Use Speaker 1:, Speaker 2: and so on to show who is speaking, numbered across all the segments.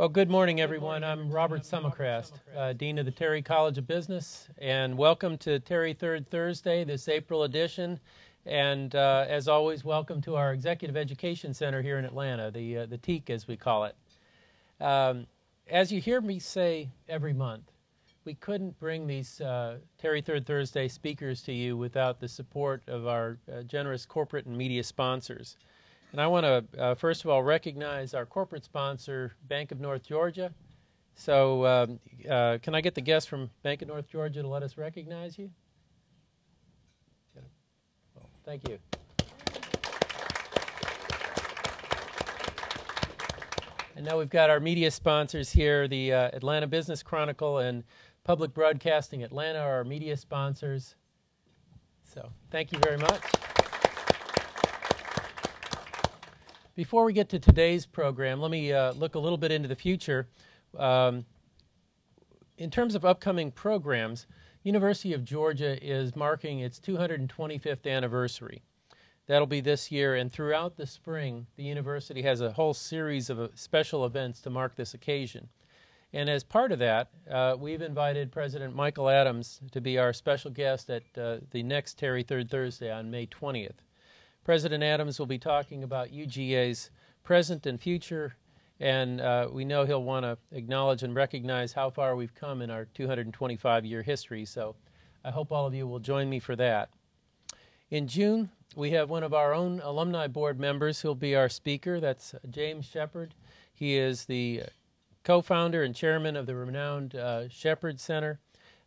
Speaker 1: Well, good morning, everyone. I'm Robert Summercrast, Dean of the Terry College of Business, and welcome to Terry Third Thursday, this April edition. And as always, welcome to our Executive Education Center here in Atlanta, the TEAC as we call it. As you hear me say every month, we couldn't bring these Terry Third Thursday speakers to you without the support of our generous corporate and media sponsors. And I want to, first of all, recognize our corporate sponsor, Bank of North Georgia. So can I get the guests from Bank of North Georgia to let us recognize you? Well, thank you. And now we've got our media sponsors here. The Atlanta Business Chronicle and Public Broadcasting Atlanta are our media sponsors. So thank you very much. Before we get to today's program, let me look a little bit into the future. In terms of upcoming programs, University of Georgia is marking its 225th anniversary. That'll be this year, and throughout the spring, the university has a whole series of special events to mark this occasion. And as part of that, we've invited President Michael Adams to be our special guest at the next Terry Third Thursday on May 20th. President Adams will be talking about UGA's present and future, and we know he'll want to acknowledge and recognize how far we've come in our 225-year history, so I hope all of you will join me for that. In June, we have one of our own alumni board members who'll be our speaker. That's James Shepard. He is the co-founder and chairman of the renowned Shepard Center,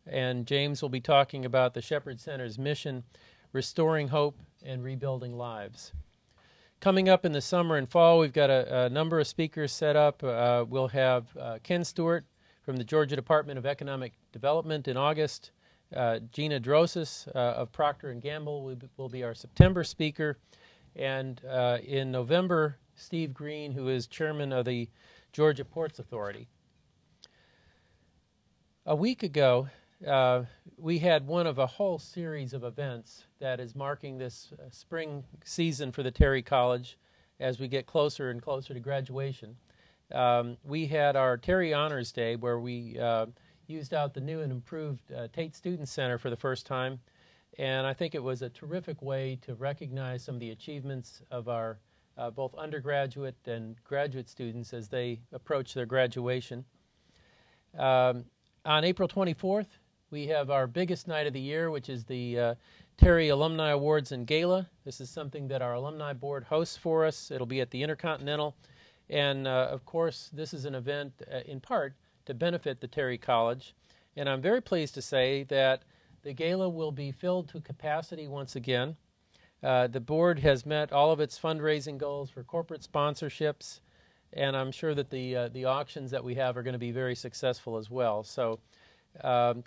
Speaker 1: and James will be talking about the Shepard Center's mission, restoring hope and rebuilding lives. Coming up in the summer and fall, we've got a number of speakers set up. We'll have Ken Stewart from the Georgia Department of Economic Development in August. Gina Drosis of Procter & Gamble will be our September speaker. And in November, Steve Green, who is chairman of the Georgia Ports Authority. A week ago, we had one of a whole series of events that is marking this spring season for the Terry College as we get closer and closer to graduation. We had our Terry Honors Day where we used out the new and improved Tate Student Center for the first time, and I think it was a terrific way to recognize some of the achievements of our both undergraduate and graduate students as they approach their graduation. On April 24th, we have our biggest night of the year, which is the Terry Alumni Awards and Gala. This is something that our alumni board hosts for us. It'll be at the Intercontinental. And, of course, this is an event, in part, to benefit the Terry College. And I'm very pleased to say that the gala will be filled to capacity once again. The board has met all of its fundraising goals for corporate sponsorships, and I'm sure that the auctions that we have are going to be very successful as well. So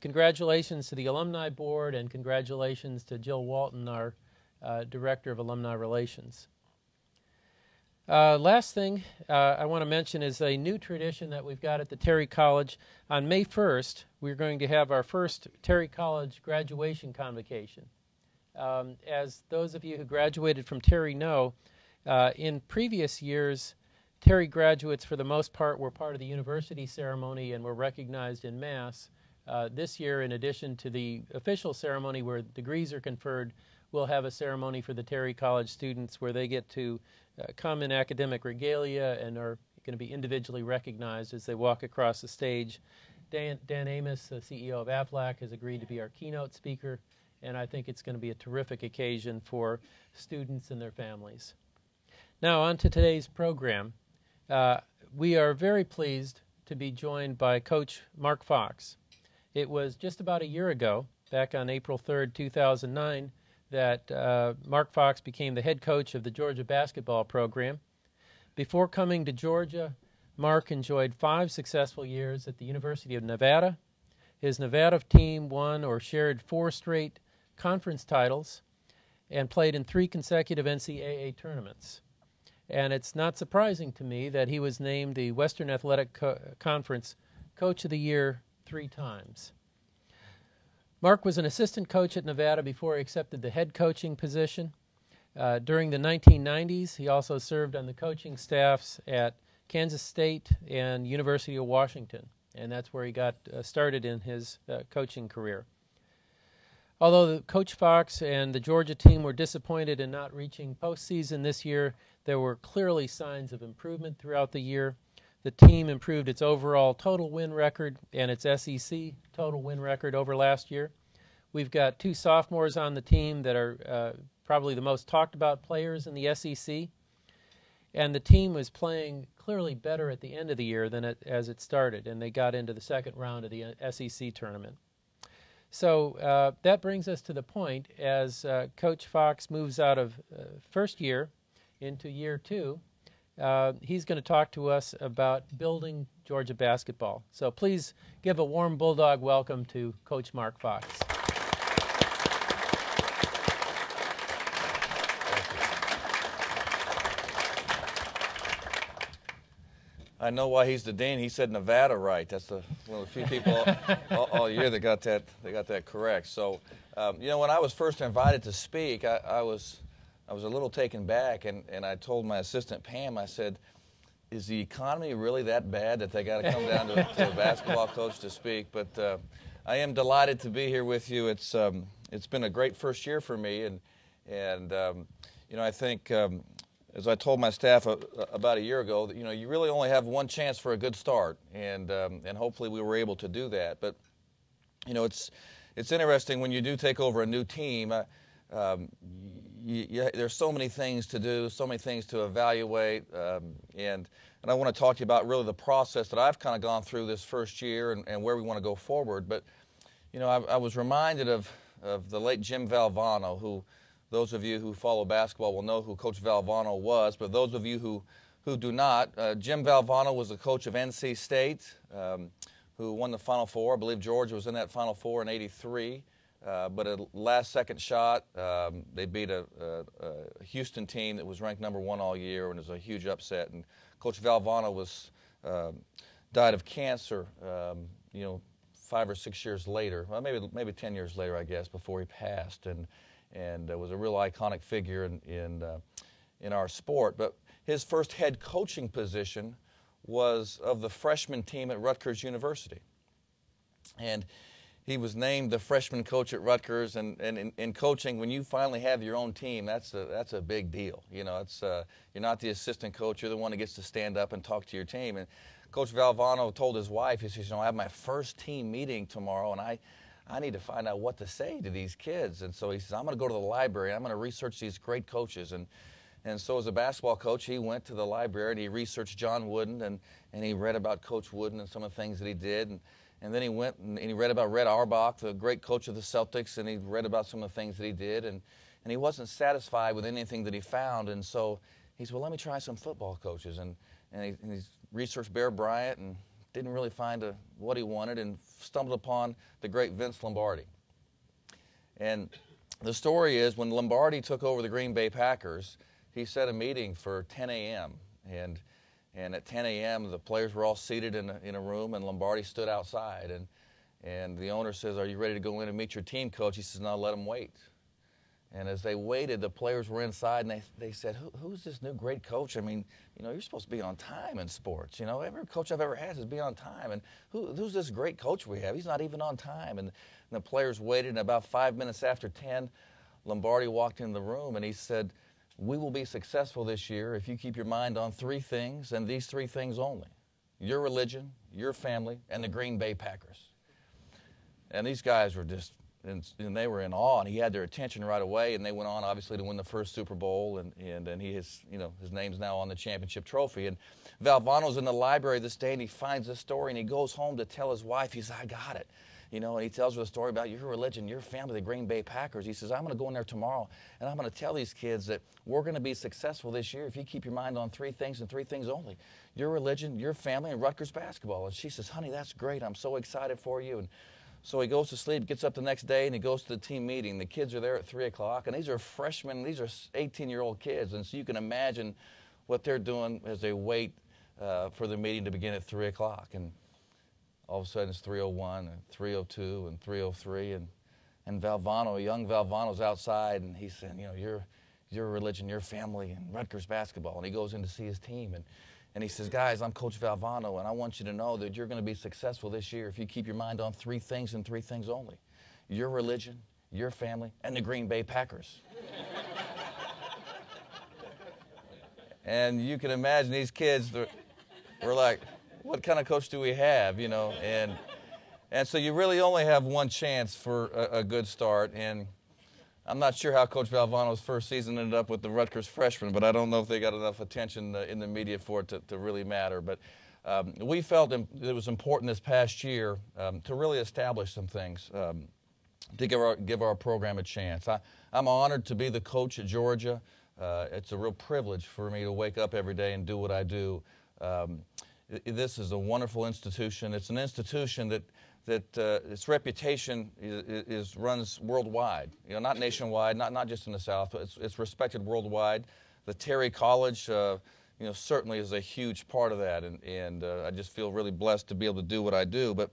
Speaker 1: congratulations to the Alumni Board, and congratulations to Jill Walton, our Director of Alumni Relations. Last thing I want to mention is a new tradition that we've got at the Terry College. On May 1st, we're going to have our first Terry College graduation convocation. As those of you who graduated from Terry know, in previous years, Terry graduates, for the most part, were part of the university ceremony and were recognized in mass. This year, in addition to the official ceremony where degrees are conferred, we'll have a ceremony for the Terry College students where they get to come in academic regalia and are going to be individually recognized as they walk across the stage. Dan Amos, the CEO of Aflac, has agreed to be our keynote speaker, and I think it's going to be a terrific occasion for students and their families. Now, on to today's program. We are very pleased to be joined by Coach Mark Fox. It was just about a year ago, back on April 3rd, 2009, that Mark Fox became the head coach of the Georgia basketball program. Before coming to Georgia, Mark enjoyed 5 successful years at the University of Nevada. His Nevada team won or shared 4 straight conference titles and played in 3 consecutive NCAA tournaments. And it's not surprising to me that he was named the Western Athletic Conference Coach of the Year 3 times. Mark was an assistant coach at Nevada before he accepted the head coaching position. During the 1990s, he also served on the coaching staffs at Kansas State and University of Washington, and that's where he got started in his coaching career. Although Coach Fox and the Georgia team were disappointed in not reaching postseason this year, there were clearly signs of improvement throughout the year. The team improved its overall total win record and its SEC total win record over last year. We've got 2 sophomores on the team that are probably the most talked about players in the SEC. And the team was playing clearly better at the end of the year than as it started, and they got into the second round of the SEC tournament. So that brings us to the point as Coach Fox moves out of first year into year 2. He's going to talk to us about building Georgia basketball. So please give a warm Bulldog welcome to Coach Mark Fox.
Speaker 2: I know why he's the dean. He said Nevada right. That's one of the few people all year that got that correct. So, you know, when I was first invited to speak, I was a little taken back, and I told my assistant Pam, I said, "Is the economy really that bad that they got to come down to a basketball coach to speak?" But I am delighted to be here with you. It's been a great first year for me, and you know, I think. As I told my staff about a year ago, that, you know, you really only have one chance for a good start, and hopefully we were able to do that. But you know, it's interesting when you do take over a new team. There's so many things to do, so many things to evaluate, and I want to talk to you about really the process that I've kind of gone through this first year and where we want to go forward. But you know, I was reminded of the late Jim Valvano, who. Those of you who follow basketball will know who Coach Valvano was, but those of you who do not, Jim Valvano was the coach of NC State, who won the Final Four. I believe Georgia was in that Final Four in '83, but a last-second shot, they beat a Houston team that was ranked #1 all year, and it was a huge upset. And Coach Valvano died of cancer, you know, 5 or 6 years later, well, maybe 10 years later, I guess, before he passed. And was a real iconic figure in our sport. But his first head coaching position was of the freshman team at Rutgers University. And he was named the freshman coach at Rutgers. And in coaching, when you finally have your own team, that's a big deal. You know, you're not the assistant coach. You're the one that gets to stand up and talk to your team. And Coach Valvano told his wife, he says, "You know, I have my first team meeting tomorrow, and I need to find out what to say to these kids." And so he says, "I'm going to go to the library. I'm going to research these great coaches." And so as a basketball coach, he went to the library and he researched John Wooden and he read about Coach Wooden and some of the things that he did. And then he went and he read about Red Auerbach, the great coach of the Celtics, and he read about some of the things that he did. And he wasn't satisfied with anything that he found. And so he said, "Well, let me try some football coaches." And he researched Bear Bryant and didn't really find what he wanted, and stumbled upon the great Vince Lombardi. And the story is, when Lombardi took over the Green Bay Packers, he set a meeting for 10 a.m. And at 10 a.m., the players were all seated in a room, and Lombardi stood outside. And the owner says, "Are you ready to go in and meet your team coach?" He says, "No, let them wait." And as they waited, the players were inside, and they said, Who's this new great coach? I mean, you know, you're supposed to be on time in sports. You know, every coach I've ever had is be on time. And who's this great coach we have? He's not even on time. And the players waited, and about 5 minutes after 10, Lombardi walked in the room, and he said, "We will be successful this year if you keep your mind on 3 things, and these 3 things only: your religion, your family, and the Green Bay Packers." And these guys were just... And they were in awe, and he had their attention right away. And they went on, obviously, to win the first Super Bowl, and his name's now on the championship trophy. And Valvano's in the library this day, and he finds this story, and he goes home to tell his wife. He says, "I got it." You know, and he tells her the story about your religion, your family, the Green Bay Packers. He says, "I'm going to go in there tomorrow, and I'm going to tell these kids that we're going to be successful this year if you keep your mind on 3 things and 3 things only: your religion, your family, and Rutgers basketball." And she says, "Honey, that's great. I'm so excited for you." And so he goes to sleep, gets up the next day, and he goes to the team meeting. The kids are there at 3 o'clock, and these are freshmen. These are 18-year-old kids. And so you can imagine what they're doing as they wait for the meeting to begin at 3 o'clock. And all of a sudden it's 3:01 and 3:02 and 3:03. And Valvano, young Valvano's outside, and he's saying, "You know, your religion, your family, and Rutgers basketball." And he goes in to see his team. And he says, guys, I'm Coach Valvano, and I want you to know that you're going to be successful this year if you keep your mind on three things and three things only: your religion, your family, and the Green Bay Packers. And you can imagine these kids were like, what kind of coach do we have, you know? And so you really only have one chance for a good start. And I'm not sure how Coach Valvano's first season ended up with the Rutgers freshmen, but I don't know if they got enough attention in the media for it to really matter. But we felt it was important this past year to really establish some things, to give our program a chance. I'm honored to be the coach at Georgia. It's a real privilege for me to wake up every day and do what I do. This is a wonderful institution. It's an institution that its reputation runs worldwide. You know, not nationwide, not just in the South, but it's respected worldwide. The Terry College, certainly is a huge part of that, and I just feel really blessed to be able to do what I do. But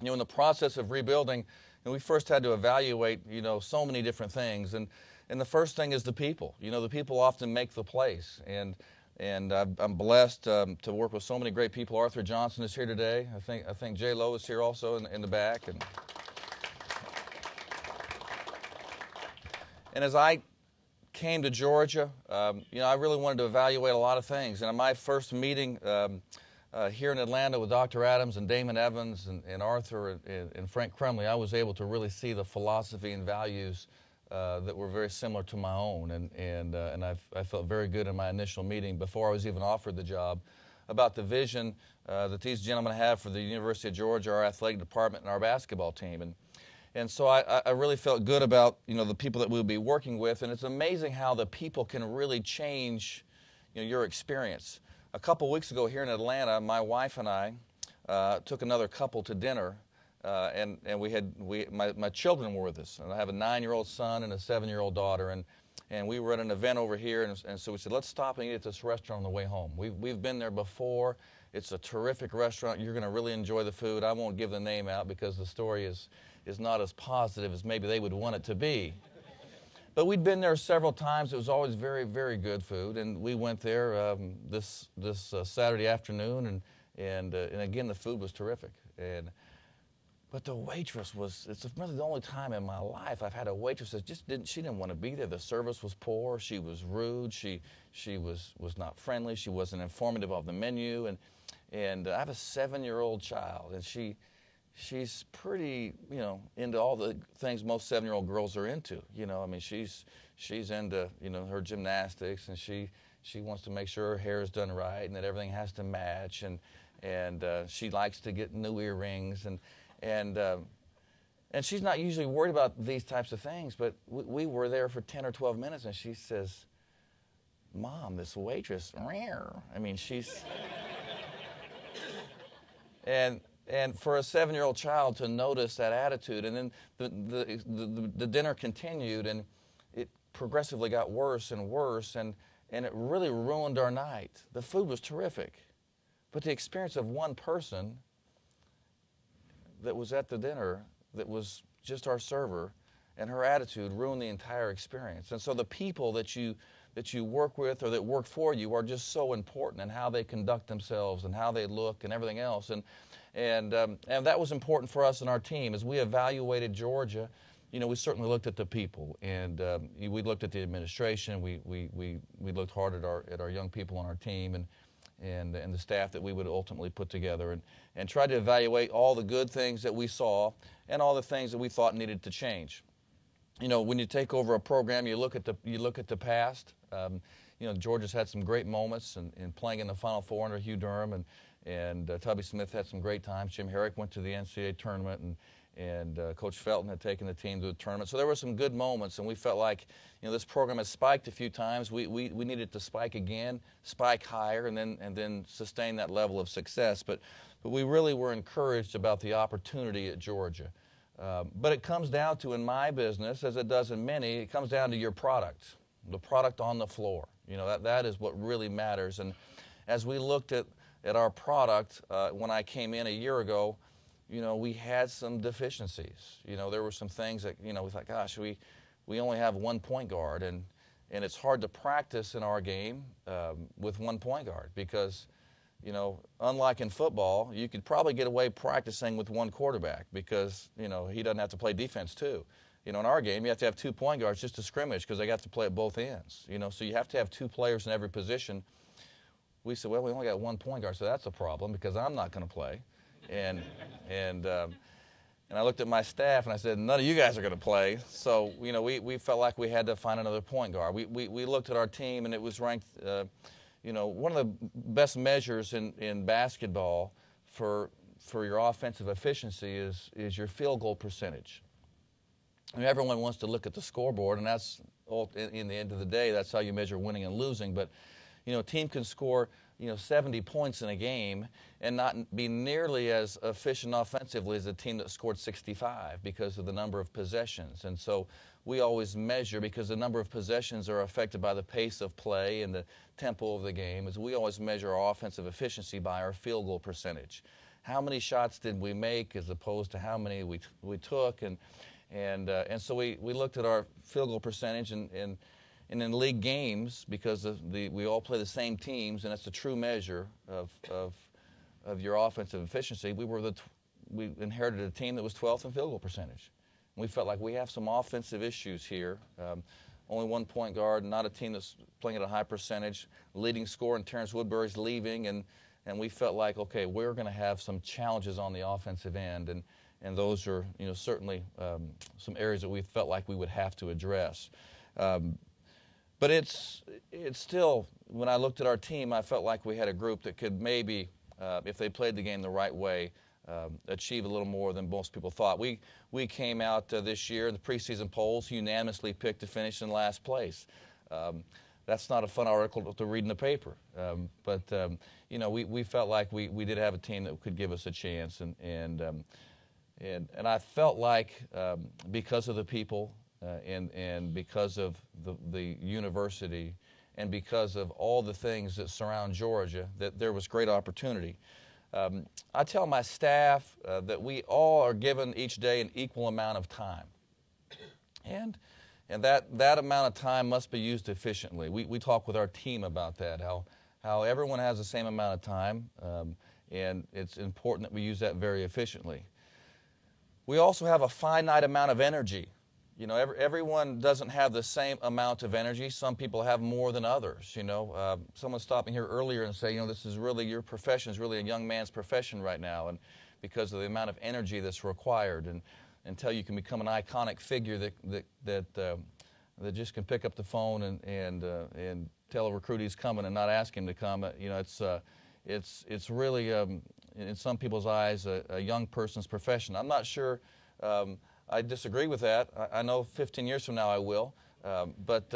Speaker 2: in the process of rebuilding, we first had to evaluate so many different things, and the first thing is the people. The people often make the place, and I'm blessed to work with so many great people. Arthur Johnson is here today. I think J. Lo is here also in the back. And as I came to Georgia, I really wanted to evaluate a lot of things. And in my first meeting here in Atlanta with Dr. Adams and Damon Evans and Arthur and Frank Crumley, I was able to really see the philosophy and values that were very similar to my own, and I felt very good in my initial meeting before I was even offered the job about the vision that these gentlemen have for the University of Georgia, our athletic department, and our basketball team, and so I really felt good about the people that we'll be working with, and it's amazing how the people can really change your experience. A couple weeks ago here in Atlanta, my wife and I took another couple to dinner. And my children were with us, and I have a 9-year-old son and a 7-year-old daughter, and we were at an event over here, and so we said, let's stop and eat at this restaurant on the way home. We've been there before. It's a terrific restaurant. You're going to really enjoy the food. I won't give the name out because the story is not as positive as maybe they would want it to be. But we'd been there several times. It was always very, very good food, and we went there this Saturday afternoon, and again the food was terrific. But the waitress it's really the only time in my life I've had a waitress that she didn't want to be there. The service was poor, she was rude, she was not friendly, she wasn't informative of the menu, and I have a 7-year-old child, and she's pretty, into all the things most 7-year-old girls are into. I mean, she's into, her gymnastics, and she wants to make sure her hair is done right and that everything has to match, and she likes to get new earrings, and she's not usually worried about these types of things, but we were there for 10 or 12 minutes, and she says, Mom, this waitress, I mean, she's... and for a 7-year-old child to notice that attitude, and then the dinner continued, and it progressively got worse and worse, and it really ruined our night. The food was terrific, but the experience of one person that was at the dinner, that was just our server, and her attitude ruined the entire experience. And so the people that you work with or that work for you are just so important, and how they conduct themselves and how they look and everything else. And that was important for us and our team. As we evaluated Georgia, we certainly looked at the people, and we looked at the administration. We looked hard at our young people on our team, and the staff that we would ultimately put together, and tried to evaluate all the good things that we saw and all the things that we thought needed to change. When you take over a program, you look at the past. Georgia's had some great moments in playing in the Final Four under Hugh Durham, and Tubby Smith had some great times. Jim Herrick went to the NCAA tournament, and Coach Felton had taken the team to the tournament. So there were some good moments, and we felt like this program has spiked a few times. We needed to spike again, spike higher, and then sustain that level of success. But we really were encouraged about the opportunity at Georgia. But it comes down to, in my business, as it does in many, it comes down to your product, the product on the floor. That is what really matters. And as we looked at our product when I came in a year ago, we had some deficiencies. There were some things that, we thought, gosh, we only have one point guard, And it's hard to practice in our game with one point guard because, you know, unlike in football, you could probably get away practicing with one quarterback because, you know, he doesn't have to play defense too. You know, in our game, you have to have two point guards just to scrimmage because they got to play at both ends. You know, so you have to have two players in every position. We said, well, we only got one point guard, so that's a problem because I'm not going to play. And I looked at my staff and I said, none of you guys are going to play. So, you know, we felt like we had to find another point guard. We looked at our team and it was ranked, you know, one of the best measures in basketball for your offensive efficiency is your field goal percentage. I mean, everyone wants to look at the scoreboard, and that's in the end of the day, that's how you measure winning and losing. But, you know, a team can score, you know, 70 points in a game and not be nearly as efficient offensively as a team that scored 65 because of the number of possessions. And so we always measure, because the number of possessions are affected by the pace of play and the tempo of the game, is we always measure our offensive efficiency by our field goal percentage. How many shots did we make as opposed to how many we took? And so we looked at our field goal percentage, and in league games, because we all play the same teams, and it's a true measure of your offensive efficiency. We inherited a team that was 12th in field goal percentage. And we felt like we have some offensive issues here. Only one point guard, not a team that's playing at a high percentage. Leading scorer in Terrence Woodbury's leaving, and we felt like, okay, we're going to have some challenges on the offensive end, and those are, you know, certainly some areas that we felt like we would have to address. But it's still, when I looked at our team, I felt like we had a group that could maybe, if they played the game the right way, achieve a little more than most people thought. We came out this year in the preseason polls, unanimously picked to finish in last place. That's not a fun article to read in the paper, but you know, we felt like we did have a team that could give us a chance, and I felt like because of the people and because of the university and because of all the things that surround Georgia, that there was great opportunity. I tell my staff that we all are given each day an equal amount of time, and that amount of time must be used efficiently. We talk with our team about that, how everyone has the same amount of time, and it's important that we use that very efficiently. We also have a finite amount of energy. You know, everyone doesn't have the same amount of energy. Some people have more than others, you know. Someone stopped me here earlier and said, you know, this is really, your profession is really a young man's profession right now, and because of the amount of energy that's required, and until you can become an iconic figure that just can pick up the phone and tell a recruit he's coming and not ask him to come, you know, it's really, in some people's eyes, a young person's profession. I'm not sure I disagree with that. I know 15 years from now I will. But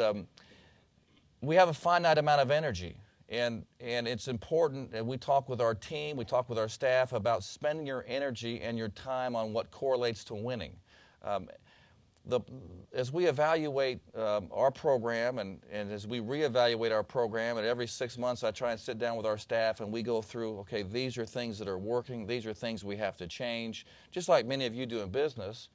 Speaker 2: we have a finite amount of energy. And it's important, and we talk with our team, we talk with our staff about spending your energy and your time on what correlates to winning. As we evaluate our program and as we reevaluate our program, and every 6 months I try and sit down with our staff and we go through, okay, these are things that are working, these are things we have to change, just like many of you do in business.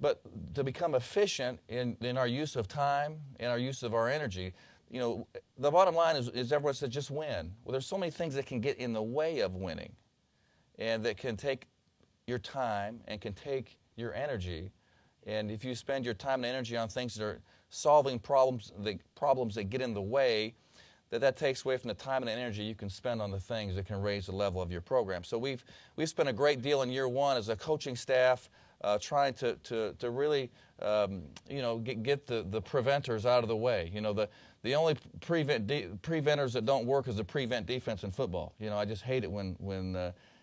Speaker 2: But to become efficient in our use of time and our use of our energy, you know, the bottom line is everyone says just win. Well, there's so many things that can get in the way of winning and that can take your time and can take your energy. And if you spend your time and energy on things that are solving problems that get in the way, that takes away from the time and energy you can spend on the things that can raise the level of your program. So we've spent a great deal in year one as a coaching staff trying to really you know, get the preventers out of the way. You know, the only preventers that don't work is the prevent defense in football. You know, I just hate it when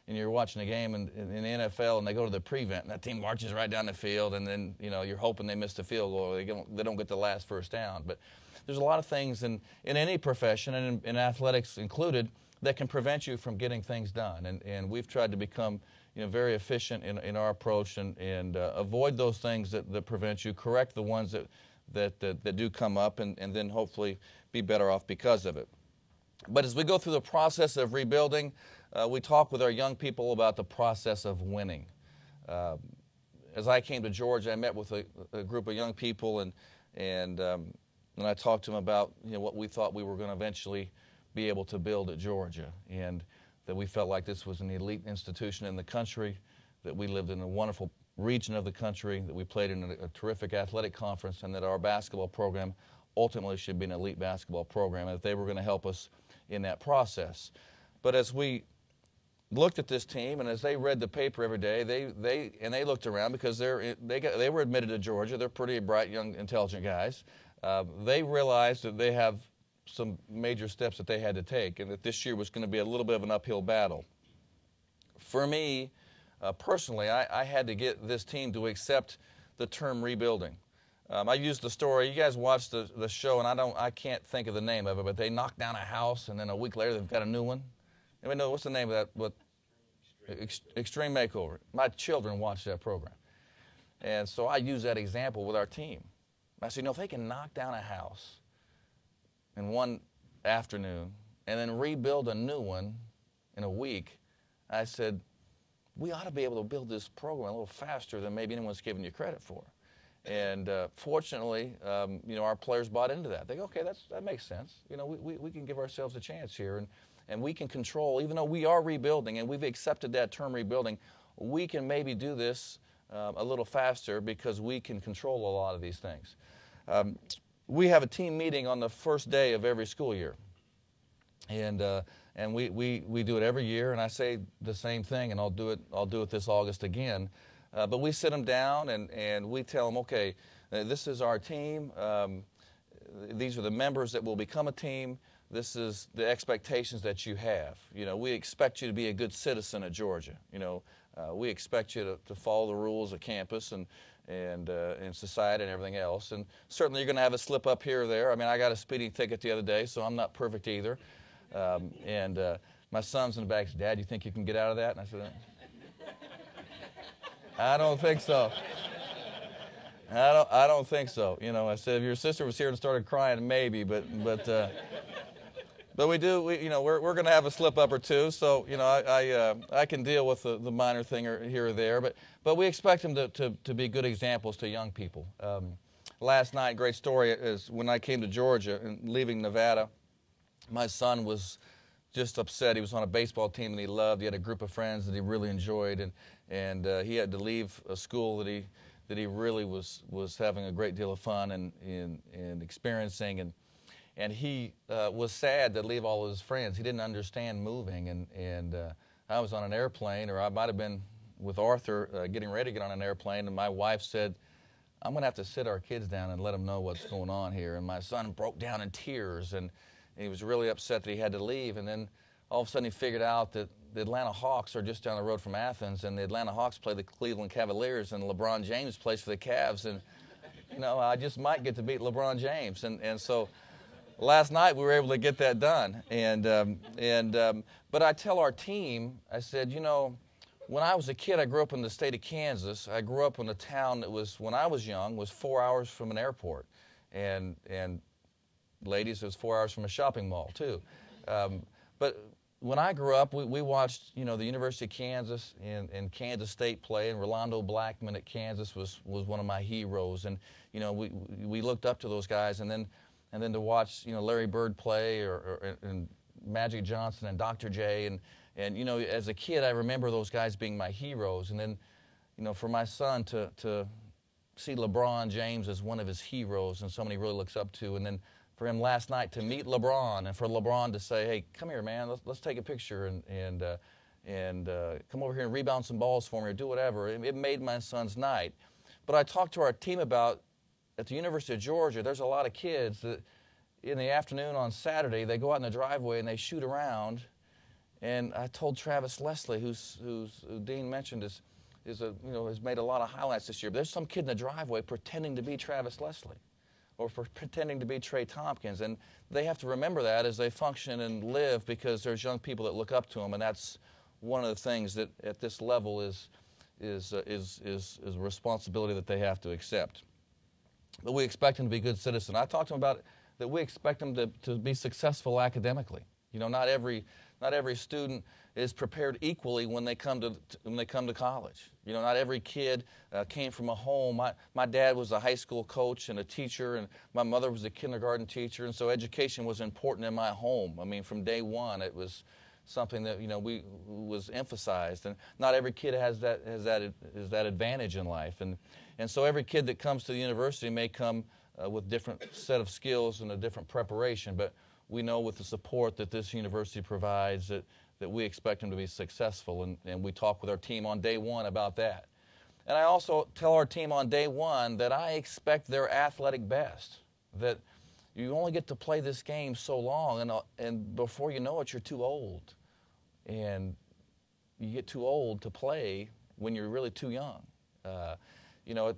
Speaker 2: and you're watching a game in the NFL and they go to the prevent and that team marches right down the field, and then, you know, you're hoping they miss the field goal or they don't get the last first down. But there's a lot of things in any profession, and in athletics included, that can prevent you from getting things done. And we've tried to become, you know, very efficient in our approach and avoid those things that prevent you, correct the ones that do come up, and then hopefully be better off because of it. But as we go through the process of rebuilding, we talk with our young people about the process of winning. As I came to Georgia, I met with a group of young people, and and I talked to them about what we thought we were going to eventually be able to build at Georgia, and that we felt like this was an elite institution in the country, that we lived in a wonderful region of the country, that we played in a terrific athletic conference, and that our basketball program ultimately should be an elite basketball program, and that they were going to help us in that process. But as we looked at this team, and as they read the paper every day, they looked around because they were admitted to Georgia. They're pretty bright, young, intelligent guys. They realized that they have some major steps that they had to take, and that this year was going to be a little bit of an uphill battle. For me, personally, I had to get this team to accept the term rebuilding. I used the story. You guys watched the show, and I can't think of the name of it, but they knocked down a house, and then a week later they've got a new one. Anybody know what's the name of that? What? Extreme Makeover. My children watch that program, and so I use that example with our team. I said, if they can knock down a house in one afternoon and then rebuild a new one in a week, I said, we ought to be able to build this program a little faster than maybe anyone's giving you credit for. And fortunately, our players bought into that. They go, okay, that makes sense. We can give ourselves a chance here, and we can control, even though we are rebuilding and we've accepted that term rebuilding, we can maybe do this a little faster because we can control a lot of these things. We have a team meeting on the first day of every school year, and we do it every year. And I say the same thing, and I'll do it this August again. But we sit them down and we tell them, okay, this is our team. These are the members that will become a team. This is the expectations that you have. We expect you to be a good citizen of Georgia. We expect you to follow the rules of campus and society and everything else. And certainly you're going to have a slip up here or there. I mean, I got a speeding ticket the other day, so I'm not perfect either. My son's in the back. Dad, you think you can get out of that? And I said, I don't think so. I don't think so. I said, if your sister was here and started crying, maybe, but we do. We're going to have a slip up or two. So I can deal with the minor thing here or there. But we expect them to be good examples to young people. Last night, great story is when I came to Georgia and leaving Nevada, my son was just upset. He was on a baseball team that he loved. He had a group of friends that he really enjoyed, and he had to leave a school that he really was having a great deal of fun and experiencing, and he was sad to leave all of his friends. He didn't understand moving, and I was on an airplane, or I might have been with Arthur getting ready to get on an airplane, and my wife said, I'm going to have to sit our kids down and let them know what's going on here. And my son broke down in tears, and he was really upset that he had to leave. And then all of a sudden he figured out that the Atlanta Hawks are just down the road from Athens, and the Atlanta Hawks play the Cleveland Cavaliers, and LeBron James plays for the Cavs. And, I just might get to beat LeBron James. And so last night we were able to get that done. But I tell our team, I said, when I was a kid, I grew up in the state of Kansas. I grew up in a town that was, when I was young, was 4 hours from an airport. And ladies, it was 4 hours from a shopping mall, too. But when I grew up, we watched, the University of Kansas and Kansas State play, and Rolando Blackman at Kansas was one of my heroes. And, we looked up to those guys. And then to watch, Larry Bird play and Magic Johnson and Dr. J. And as a kid, I remember those guys being my heroes. And then, for my son to see LeBron James as one of his heroes and someone he really looks up to, and then for him last night to meet LeBron, and for LeBron to say, hey, come here, man, let's take a picture and come over here and rebound some balls for me or do whatever. It made my son's night. But I talked to our team about, at the University of Georgia, there's a lot of kids that in the afternoon on Saturday, they go out in the driveway and they shoot around. And I told Travis Leslie, who Dean mentioned has made a lot of highlights this year. But there's some kid in the driveway pretending to be Travis Leslie, or pretending to be Trey Thompkins, and they have to remember that as they function and live, because there's young people that look up to them, and that's one of the things that at this level is a responsibility that they have to accept. But we expect them to be good citizens. I talked to them about that we expect them to be successful academically. Not every Not every student is prepared equally when they come to college. You know, not every kid came from a home. My dad was a high school coach and a teacher, and my mother was a kindergarten teacher, and so education was important in my home. I mean, from day one, it was something that, you know, was emphasized, and not every kid has that advantage in life, and so every kid that comes to the university may come with different set of skills and a different preparation, but we know with the support that this university provides that we expect them to be successful, and we talk with our team on day one about that. And I also tell our team on day one that I expect their athletic best, that you only get to play this game so long, and before you know it, you're too old. And you get too old to play when you're really too young. You know,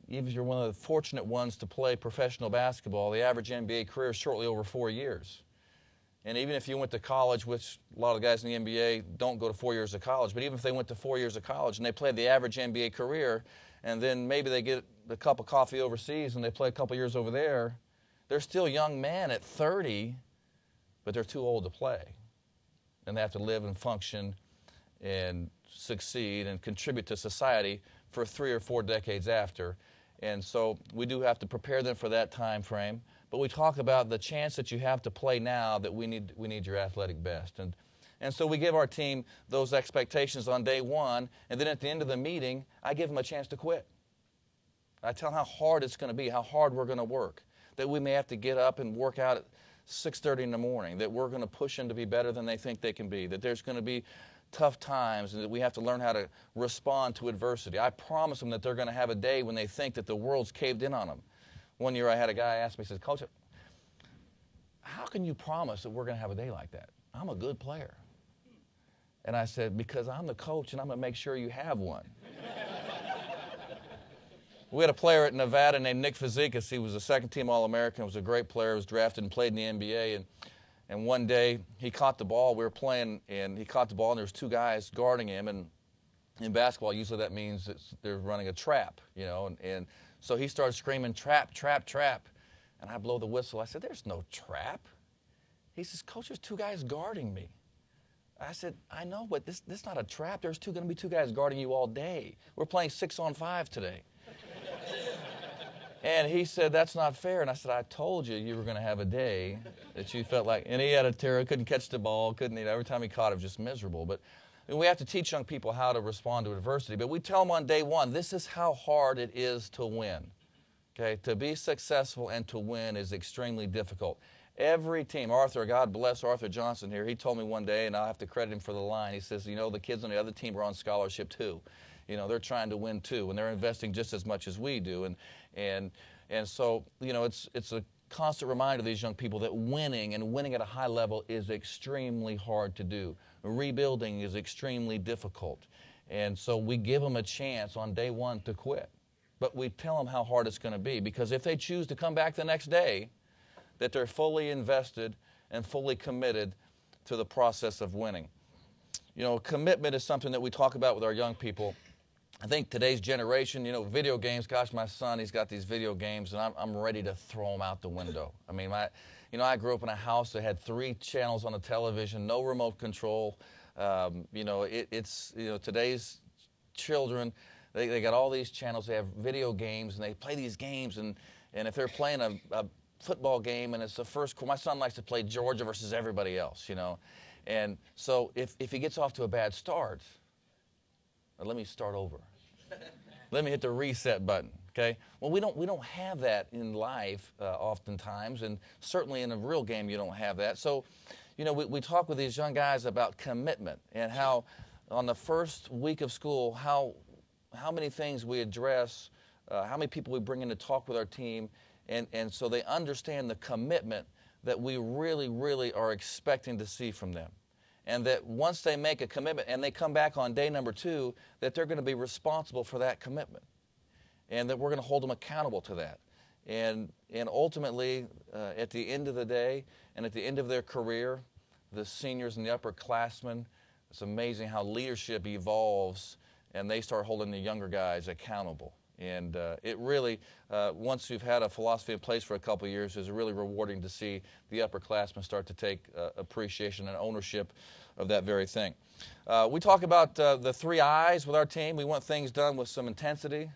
Speaker 2: even if you're one of the fortunate ones to play professional basketball, the average NBA career is shortly over 4 years. And even if you went to college, which a lot of guys in the NBA don't go to 4 years of college, but even if they went to 4 years of college and they played the average NBA career, and then maybe they get a cup of coffee overseas and they play a couple years over there, they're still young men at 30, but they're too old to play. And they have to live and function and succeed and contribute to society for 3 or 4 decades after. And so we do have to prepare them for that time frame. But we talk about the chance that you have to play now, that we need your athletic best. And so we give our team those expectations on day one, and then at the end of the meeting, I give them a chance to quit. I tell them how hard it's going to be, how hard we're going to work, that we may have to get up and work out at 6:30 in the morning, that we're going to push them to be better than they think they can be, that there's going to be tough times, and that we have to learn how to respond to adversity. I promise them that they're going to have a day when they think that the world's caved in on them. One year I had a guy ask me, he says, "Coach, how can you promise that we're going to have a day like that? I'm a good player." And I said, "Because I'm the coach and I'm going to make sure you have one." We had a player at Nevada named Nick Fazekas. He was a second-team All-American, was a great player, was drafted and played in the NBA. And one day he caught the ball. We were playing, and he caught the ball, and there was 2 guys guarding him. And in basketball, usually that means that they're running a trap, you know. And so he started screaming, "Trap, trap, trap." And I blow the whistle. I said, "There's no trap." He says, "Coach, there's 2 guys guarding me." I said, "I know, but this is not a trap. There's going to be 2 guys guarding you all day. We're playing 6-on-5 today." And he said, "That's not fair." And I said, "I told you you were going to have a day that you felt like," and he had a terror, couldn't catch the ball, every time he caught it was just miserable. But we have to teach young people how to respond to adversity. But we tell them on day one, this is how hard it is to win. Okay, to be successful and to win is extremely difficult. Every team, Arthur, God bless Arthur Johnson here, he told me one day, and I'll have to credit him for the line, he says, "You know, the kids on the other team are on scholarship too. You know, they're trying to win too, and they're investing just as much as we do." And so, you know, it's a constant reminder to these young people that winning and winning at a high level is extremely hard to do. Rebuilding is extremely difficult. And so we give them a chance on day one to quit. But we tell them how hard it's going to be, because if they choose to come back the next day, that they're fully invested and fully committed to the process of winning. You know, commitment is something that we talk about with our young people. I think today's generation, you know, video games, gosh, my son, he's got these video games, and I'm ready to throw them out the window. I mean, I grew up in a house that had 3 channels on the television, no remote control. You know, today's children, they got all these channels, they have video games, and they play these games, and if they're playing a football game and it's the first quarter, my son likes to play Georgia versus everybody else, you know. And so if he gets off to a bad start, let me start over. Let me hit the reset button, okay? Well, we don't have that in life oftentimes, and certainly in a real game you don't have that. So, you know, we talk with these young guys about commitment and how on the first week of school, how many things we address, how many people we bring in to talk with our team, and so they understand the commitment that we really, really are expecting to see from them. And that once they make a commitment and they come back on day number 2, that they're going to be responsible for that commitment. And that we're going to hold them accountable to that. And ultimately, at the end of the day and at the end of their career, the seniors and the upperclassmen, it's amazing how leadership evolves and they start holding the younger guys accountable. And it really, once you've had a philosophy in place for a couple of years, is really rewarding to see the upperclassmen start to take appreciation and ownership of that very thing. We talk about the 3 I's with our team. We want things done with some intensity,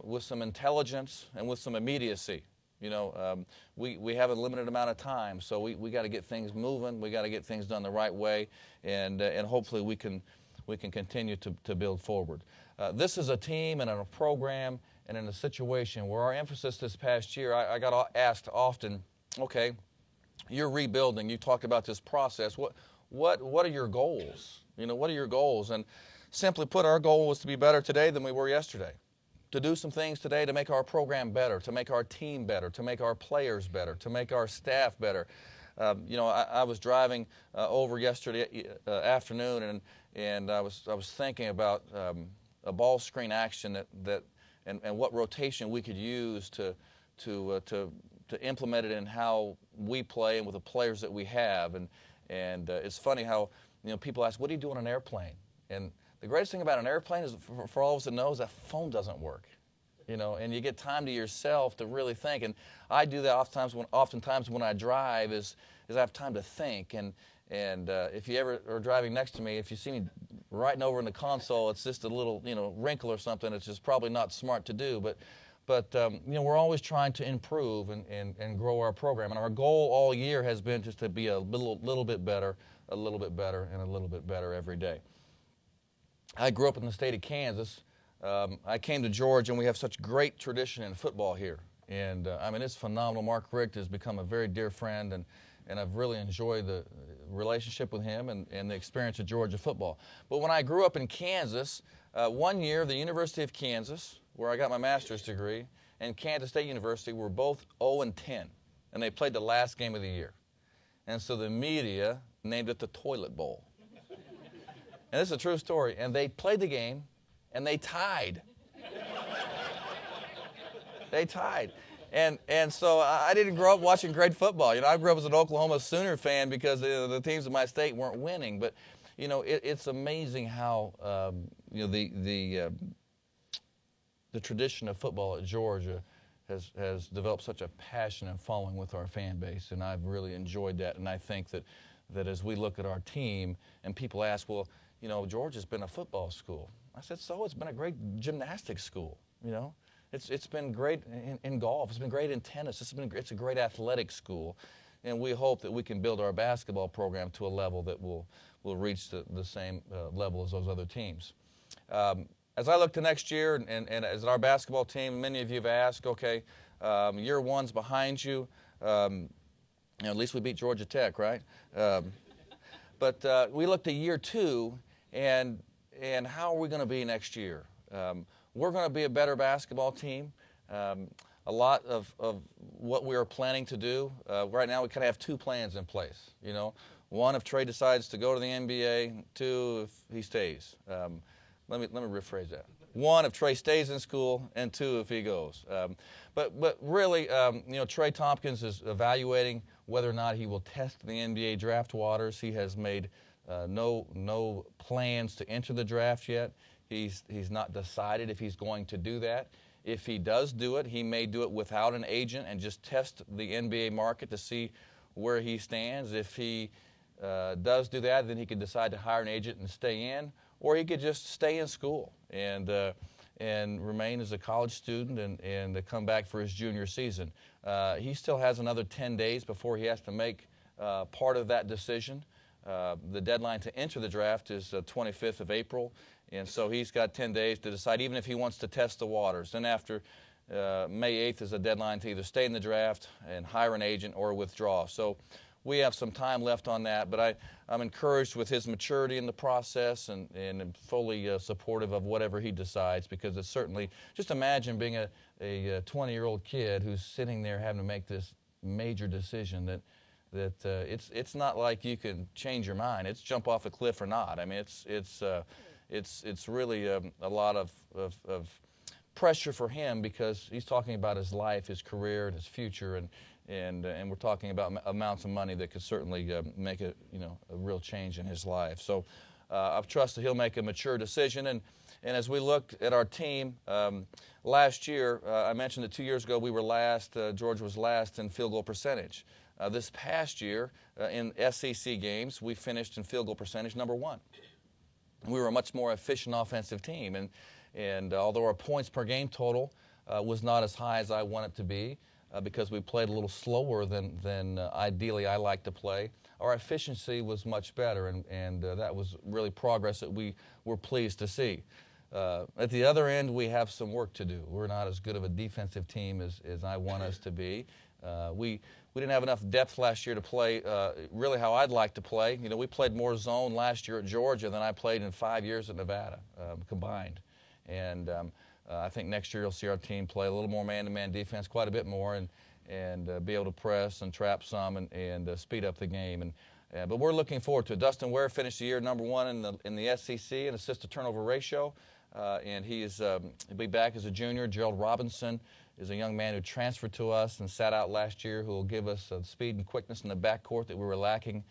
Speaker 2: with some intelligence, and with some immediacy. You know, we have a limited amount of time, so we got to get things moving. We got to get things done the right way, and hopefully we can continue to build forward. This is a team and a program and in a situation where our emphasis this past year, I got asked often, okay, you're rebuilding. You talked about this process. What are your goals? You know, what are your goals? And simply put, our goal was to be better today than we were yesterday. To do some things today to make our program better, to make our team better, to make our players better, to make our staff better. You know, I was driving over yesterday afternoon, and I was thinking about a ball screen action and what rotation we could use to implement it in how we play and with the players that we have. And it's funny how, you know, people ask, what do you do on an airplane? And the greatest thing about an airplane is, for all of us that know, is that phone doesn't work. You know, and you get time to yourself to really think. And I do that oftentimes when I drive is I have time to think. And if you ever are driving next to me, if you see me writing over in the console, it's just a little, you know, wrinkle or something. It's just probably not smart to do. But you know, we're always trying to improve and grow our program. And our goal all year has been just to be a little bit better, a little bit better, and a little bit better every day. I grew up in the state of Kansas. I came to Georgia, and we have such great tradition in football here. And I mean, it's phenomenal. Mark Richt has become a very dear friend, and I've really enjoyed the relationship with him and the experience of Georgia football. But when I grew up in Kansas, one year, the University of Kansas, where I got my master's degree, and Kansas State University were both 0-10, and they played the last game of the year. And so the media named it the Toilet Bowl. And this is a true story. And they played the game, and they tied. They tied. And so I didn't grow up watching great football. You know, I grew up as an Oklahoma Sooner fan because the teams in my state weren't winning. But, you know, it's amazing how, you know, the tradition of football at Georgia has developed such a passion and following with our fan base. And I've really enjoyed that. And I think that as we look at our team and people ask, well, you know, Georgia's been a football school. I said, so it's been a great gymnastics school, you know. It's been great in golf. It's been great in tennis. It's a great athletic school. And we hope that we can build our basketball program to a level that will reach the same level as those other teams. As I look to next year, and as our basketball team, many of you have asked, okay, year one's behind you. You know, at least we beat Georgia Tech, right? But we look to year two, and how are we going to be next year? We're going to be a better basketball team. A lot of what we are planning to do, right now we kind of have 2 plans in place. You know, one, if Trey decides to go to the NBA. 2, if he stays. Let me rephrase that. 1, if Trey stays in school, and 2, if he goes. But really, you know, Trey Thompkins is evaluating whether or not he will test the NBA draft waters. He has made no plans to enter the draft yet. He's not decided if he's going to do that. If he does do it, he may do it without an agent and just test the NBA market to see where he stands. If he does do that, then he could decide to hire an agent and stay in, or he could just stay in school and remain as a college student and come back for his junior season. He still has another 10 days before he has to make part of that decision. The deadline to enter the draft is 25th of April, and so he's got 10 days to decide, even if he wants to test the waters. Then after May 8th is a deadline to either stay in the draft and hire an agent or withdraw. So we have some time left on that, but I'm encouraged with his maturity in the process and am fully supportive of whatever he decides, because it's certainly, just imagine being a 20-year-old kid who's sitting there having to make this major decision that it's not like you can change your mind. It's jump off a cliff or not. I mean, it's really a lot of pressure for him, because he's talking about his life, his career, and his future, and we're talking about amounts of money that could certainly make a real change in his life. So I trust that he'll make a mature decision. And as we look at our team, last year, I mentioned that 2 years ago we were last, Georgia was last in field goal percentage. This past year, in SEC games, we finished in field goal percentage #1. We were a much more efficient offensive team. And although our points per game total was not as high as I want it to be, because we played a little slower than ideally I like to play, our efficiency was much better, and that was really progress that we were pleased to see. At the other end, we have some work to do. We're not as good of a defensive team as I want us to be. We didn't have enough depth last year to play really how I'd like to play. You know, we played more zone last year at Georgia than I played in 5 years at Nevada combined. And I think next year you'll see our team play a little more man-to-man defense, quite a bit more, and be able to press and trap some and speed up the game. But we're looking forward to it. Dustin Ware finished the year #1 in the SEC in assist-to-turnover ratio, and he'll be back as a junior. Gerald Robinson is a young man who transferred to us and sat out last year, who will give us speed and quickness in the backcourt that we were lacking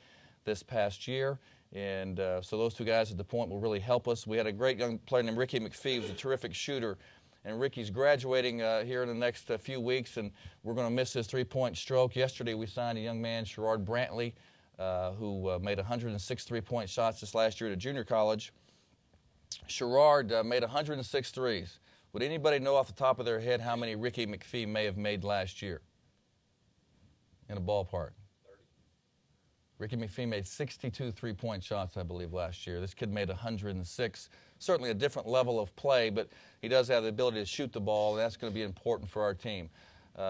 Speaker 2: this past year. And so those two guys at the point will really help us. We had a great young player named Ricky McPhee, who's a terrific shooter. And Ricky's graduating here in the next few weeks, and we're going to miss his three-point stroke. Yesterday we signed a young man, Sherrod Brantley, who made 106 three-point shots this last year at a junior college. Sherrod made 106 threes. Would anybody know off the top of their head how many Ricky McPhee may have made last year in a ballpark? 30. Ricky McPhee made 62 three-point shots, I believe, last year. This kid made 106. Certainly a different level of play, but he does have the ability to shoot the ball, and that's going to be important for our team.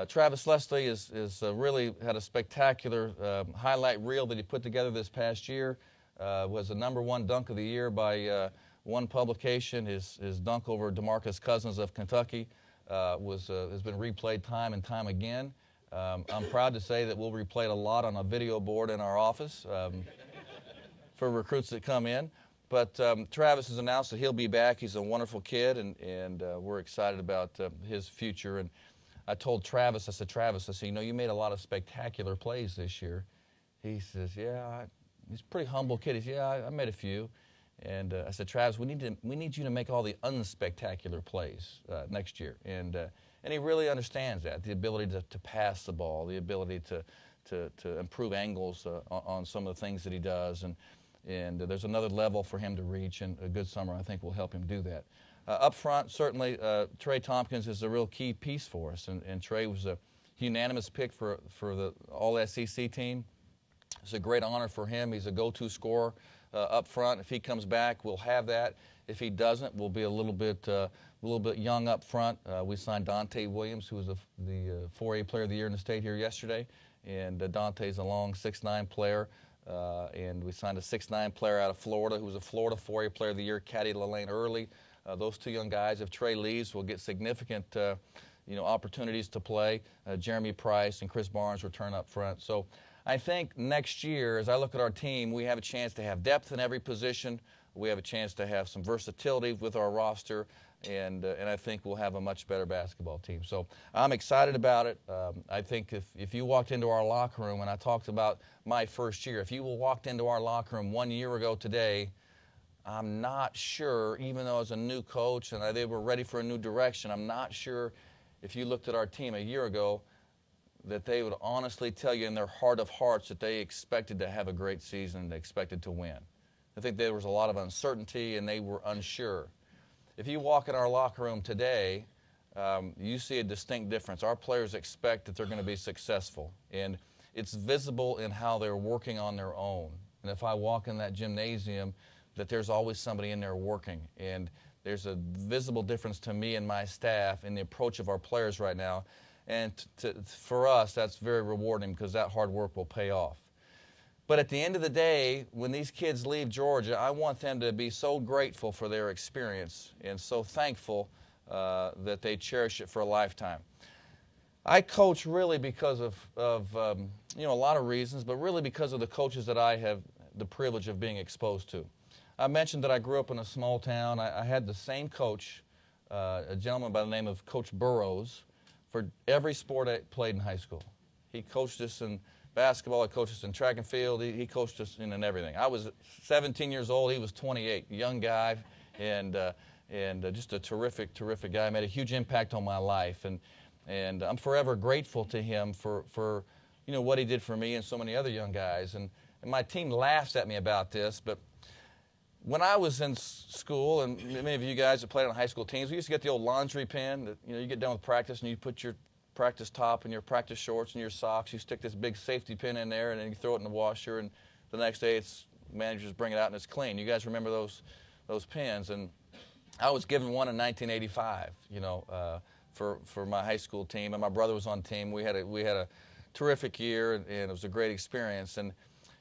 Speaker 2: Travis Leslie is really had a spectacular highlight reel that he put together this past year. Was the #1 dunk of the year by one publication. His dunk over DeMarcus Cousins of Kentucky has been replayed time and time again. I'm proud to say that we'll replay it a lot on a video board in our office for recruits that come in. But Travis has announced that he'll be back. He's a wonderful kid, and we're excited about his future. And I told Travis, I said, you know, you made a lot of spectacular plays this year. He says, yeah, he's a pretty humble kid. He says, yeah, I made a few. And I said, Travis, we need you to make all the unspectacular plays next year. And he really understands that, the ability to pass the ball, the ability to improve angles on some of the things that he does. And there's another level for him to reach, and a good summer, I think, will help him do that. Up front, certainly, Trey Thompkins is a real key piece for us, and Trey was a unanimous pick for the All-SEC team. It's a great honor for him. He's a go-to scorer up front. If he comes back, we'll have that. If he doesn't, we'll be a little bit young up front. We signed Dante Williams, who was the 4A Player of the Year in the state here yesterday, and Dante's a long 6'9" player. And we signed a 6'9" player out of Florida who was a Florida 4A Player of the Year, Caddy Lelaine Early. Those two young guys, if Trey leaves, will get significant opportunities to play. Jeremy Price and Chris Barnes return up front. So I think next year, as I look at our team, we have a chance to have depth in every position. We have a chance to have some versatility with our roster, and I think we'll have a much better basketball team. So I'm excited about it. I think if you walked into our locker room, and I talked about my first year, if you walked into our locker room 1 year ago today, I'm not sure, even though as a new coach and they were ready for a new direction, I'm not sure if you looked at our team a year ago that they would honestly tell you in their heart of hearts that they expected to have a great season and they expected to win. I think there was a lot of uncertainty and they were unsure. If you walk in our locker room today, you see a distinct difference. Our players expect that they're going to be successful, and it's visible in how they're working on their own. And if I walk in that gymnasium, that there's always somebody in there working, and there's a visible difference to me and my staff in the approach of our players right now. And for us, that's very rewarding because that hard work will pay off. But at the end of the day, when these kids leave Georgia, I want them to be so grateful for their experience and so thankful that they cherish it for a lifetime. I coach really because of a lot of reasons, but really because of the coaches that I have the privilege of being exposed to. I mentioned that I grew up in a small town. I had the same coach, a gentleman by the name of Coach Burrows, for every sport I played in high school. He coached us in basketball. He coached us in track and field. He coached us in everything. I was 17 years old. He was 28, young guy, and just a terrific, terrific guy. Made a huge impact on my life, and I'm forever grateful to him for what he did for me and so many other young guys. And my team laughs at me about this, but when I was in school, and many of you guys that played on high school teams, we used to get the old laundry pen that, you get done with practice and you put your practice top and your practice shorts and your socks. You stick this big safety pin in there and then you throw it in the washer, and the next day managers bring it out and it's clean. You guys remember those pins? And I was given one in 1985, for my high school team, and my brother was on the team. We had a terrific year, and it was a great experience.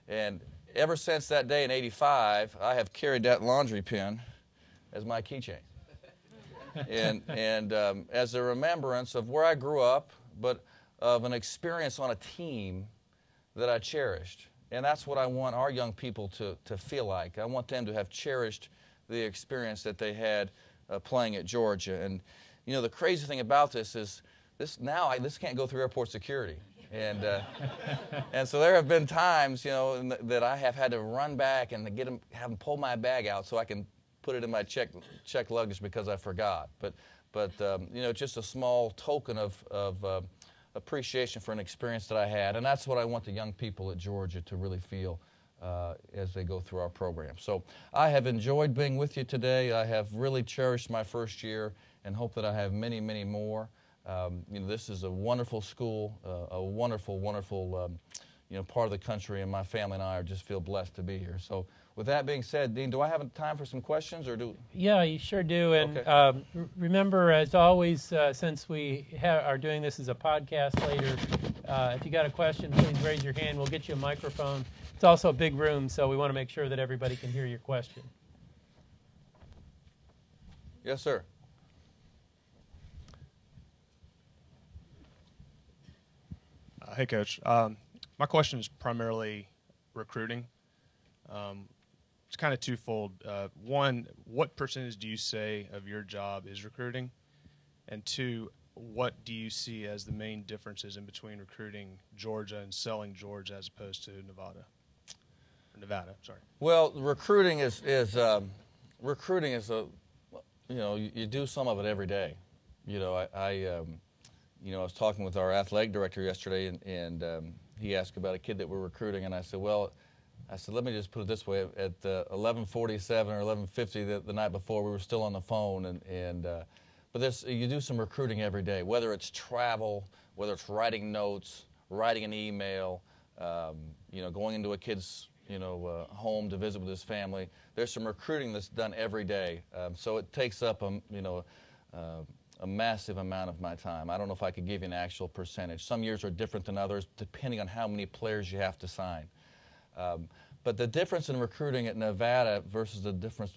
Speaker 2: And ever since that day in '85, I have carried that laundry pin as my keychain, and as a remembrance of where I grew up, but of an experience on a team that I cherished. And that's what I want our young people to feel like. I want them to have cherished the experience that they had playing at Georgia. And the crazy thing about this is this can't go through airport security. And so there have been times, that I have had to run back and have them pull my bag out so I can put it in my check luggage because I forgot. But just a small token of appreciation for an experience that I had, and that's what I want the young people at Georgia to really feel as they go through our program. So I have enjoyed being with you today. I have really cherished my first year and hope that I have many, many more. This is a wonderful school, a wonderful, wonderful, part of the country, and my family and I just feel blessed to be here. So, with that being said, Dean, do I have time for some questions, or do?
Speaker 1: Yeah, you sure do. And
Speaker 2: okay.
Speaker 1: Remember, as always, since we are doing this as a podcast later, if you got a question, please raise your hand. We'll get you a microphone. It's also a big room, so we want to make sure that everybody can hear your question.
Speaker 2: Yes, sir.
Speaker 3: Hey, Coach. My question is primarily recruiting. It's kind of twofold. One, what percentage do you say of your job is recruiting? And two, what do you see as the main differences in between recruiting Georgia and selling Georgia as opposed to Nevada? Or Nevada, sorry.
Speaker 2: Well, recruiting is you do some of it every day. I was talking with our athletic director yesterday, and he asked about a kid that we're recruiting, and I said, let me just put it this way. At 11:47 or 11:50 the night before, we were still on the phone, but you do some recruiting every day, whether it's travel, whether it's writing notes, writing an email, going into a kid's home to visit with his family. There's some recruiting that's done every day, so it takes up a massive amount of my time. I don't know if I could give you an actual percentage. Some years are different than others, depending on how many players you have to sign. But the difference in recruiting at Nevada versus the difference,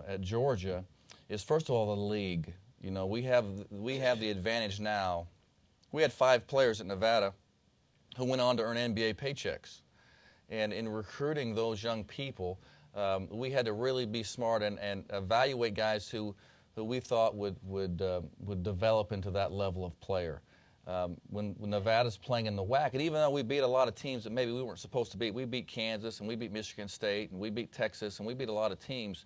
Speaker 2: at Georgia, is first of all the league. We have the advantage now. We had 5 players at Nevada who went on to earn NBA paychecks, and in recruiting those young people, we had to really be smart and evaluate guys who we thought would develop into that level of player. When Nevada's playing in the WAC, and even though we beat a lot of teams that maybe we weren't supposed to beat, we beat Kansas and we beat Michigan State and we beat Texas and we beat a lot of teams,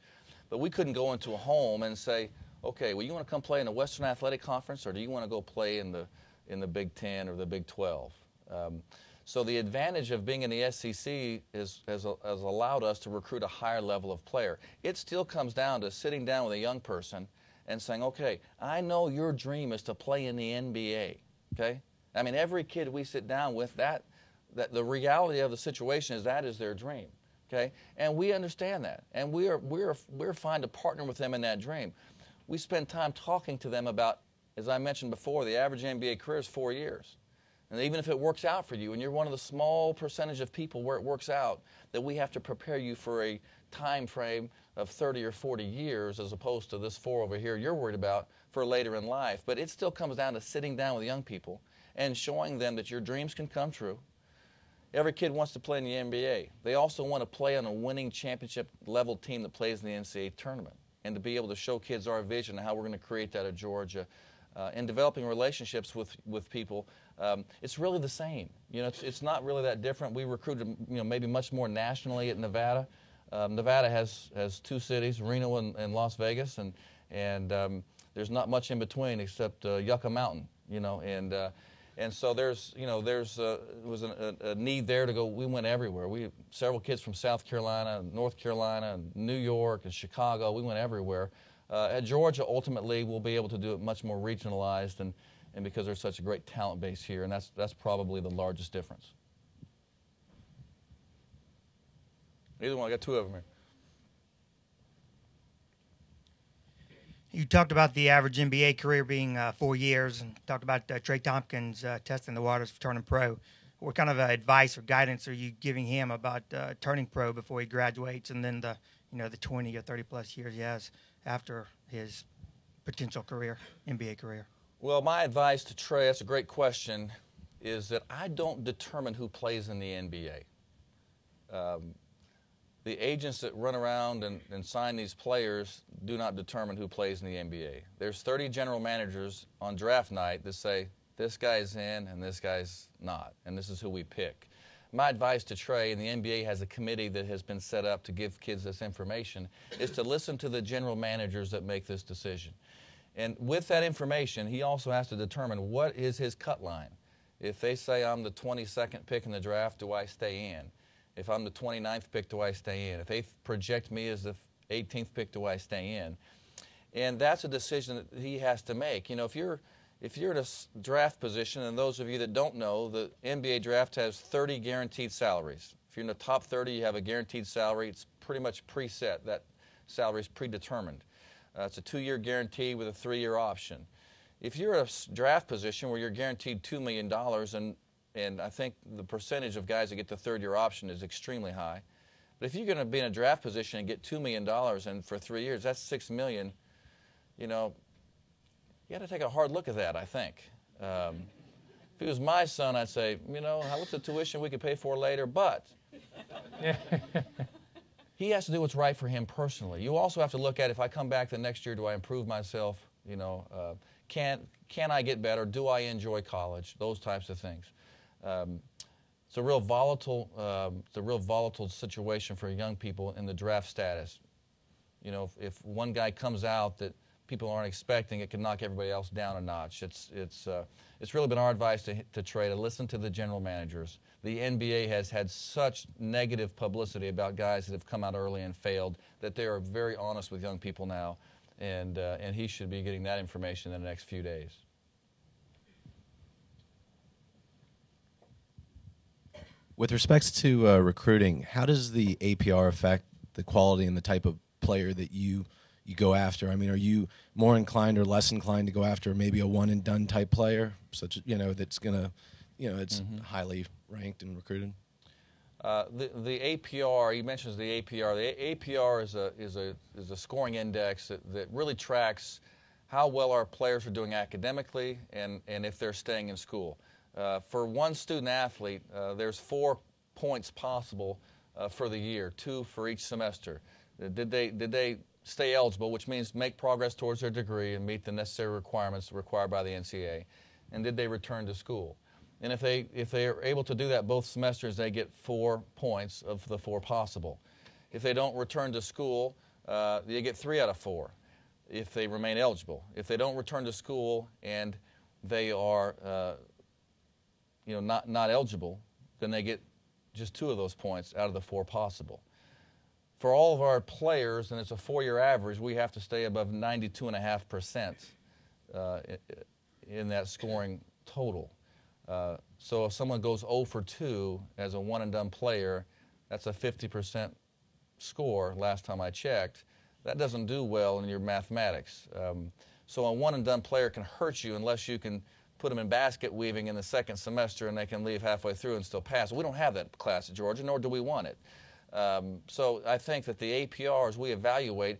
Speaker 2: but we couldn't go into a home and say, okay, well, you want to come play in the Western Athletic Conference, or do you want to go play in the Big Ten or the Big 12? So the advantage of being in the SEC has allowed us to recruit a higher level of player. It still comes down to sitting down with a young person and saying, okay, I know your dream is to play in the NBA, okay? I mean, every kid we sit down with, that the reality of the situation is that is their dream, okay? And we understand that, and we're fine to partner with them in that dream. We spend time talking to them about, as I mentioned before, the average NBA career is 4 years. And even if it works out for you, and you're one of the small percentage of people where it works out, that we have to prepare you for a time frame of 30 or 40 years as opposed to this 4 over here you're worried about for later in life. But it still comes down to sitting down with young people and showing them that your dreams can come true. Every kid wants to play in the NBA. They also want to play on a winning championship level team that plays in the NCAA tournament, and to be able to show kids our vision and how we're going to create that at Georgia. and developing relationships with people, it's really the same. You know, it's not really that different. We recruited, you know, maybe much more nationally at Nevada. Nevada has 2 cities, Reno and Las Vegas, and there's not much in between except Yucca Mountain, you know, and so there's was a need there to go. We went everywhere. Several kids from South Carolina, North Carolina, New York, and Chicago. We went everywhere. At Georgia, ultimately, we'll be able to do it much more regionalized, and because there's such a great talent base here, and that's probably the largest difference. Either one. I got 2 of them here.
Speaker 4: You talked about the average NBA career being 4 years, and talked about Trey Thompkins testing the waters for turning pro. What kind of advice or guidance are you giving him about turning pro before he graduates, and then the 20 or 30 plus years he has after his potential career, NBA career?
Speaker 2: Well, my advice to Trey, that's a great question, is that I don't determine who plays in the NBA. The agents that run around and sign these players do not determine who plays in the NBA. There's 30 general managers on draft night that say, this guy's in and this guy's not, and this is who we pick. My advice to Trey, and the NBA has a committee that has been set up to give kids this information, is to listen to the general managers that make this decision. And with that information, he also has to determine what is his cut line. If they say I'm the 22nd pick in the draft, do I stay in? If I'm the 29th pick, do I stay in? If they project me as the 18th pick, do I stay in? And that's a decision that he has to make. You know, if you're in a draft position, and those of you that don't know, the NBA draft has 30 guaranteed salaries. If you're in the top 30, you have a guaranteed salary. It's pretty much preset. That salary is predetermined. It's a 2-year guarantee with a 3-year option. If you're in a draft position where you're guaranteed $2 million, and I think the percentage of guys that get the 3rd-year option is extremely high, but if you're going to be in a draft position and get $2 million and for 3 years, that's $6 million, you know, you got to take a hard look at that, I think. If he was my son, I'd say, you know, what's the tuition we could pay for later? But he has to do what's right for him personally. You also have to look at, if I come back the next year, do I improve myself? You know, can I get better? Do I enjoy college? Those types of things. It's a real volatile situation for young people in the draft status. You know, if one guy comes out that people aren't expecting, it can knock everybody else down a notch. It's really been our advice to Trey to listen to the general managers. The NBA has had such negative publicity about guys that have come out early and failed that they are very honest with young people now, and he should be getting that information in the next few days.
Speaker 5: With respects to recruiting, how does the APR affect the quality and the type of player that you go after? I mean, are you more inclined or less inclined to go after maybe a one-and-done type player, such as, that's going to, it's highly ranked and recruited?
Speaker 2: The APR, he mentions the APR. The APR is a scoring index that really tracks how well our players are doing academically and if they're staying in school. For one student athlete, there's 4 points possible for the year, 2 for each semester. Did they stay eligible, which means make progress towards their degree and meet the necessary requirements required by the NCAA, and did they return to school? And if they are able to do that both semesters, they get 4 points of the 4 possible. If they don't return to school, they get 3 out of 4 if they remain eligible. If they don't return to school and they are not eligible, then they get just 2 of those points out of the 4 possible. For all of our players, and it's a 4-year average, we have to stay above 92.5% in that scoring total. So if someone goes 0 for 2 as a one-and-done player, that's a 50% score last time I checked. That doesn't do well in your mathematics. So a one-and-done player can hurt you unless you can put them in basket weaving in the 2nd semester and they can leave halfway through and still pass. We don't have that class at Georgia, nor do we want it. So I think that the APR, as we evaluate,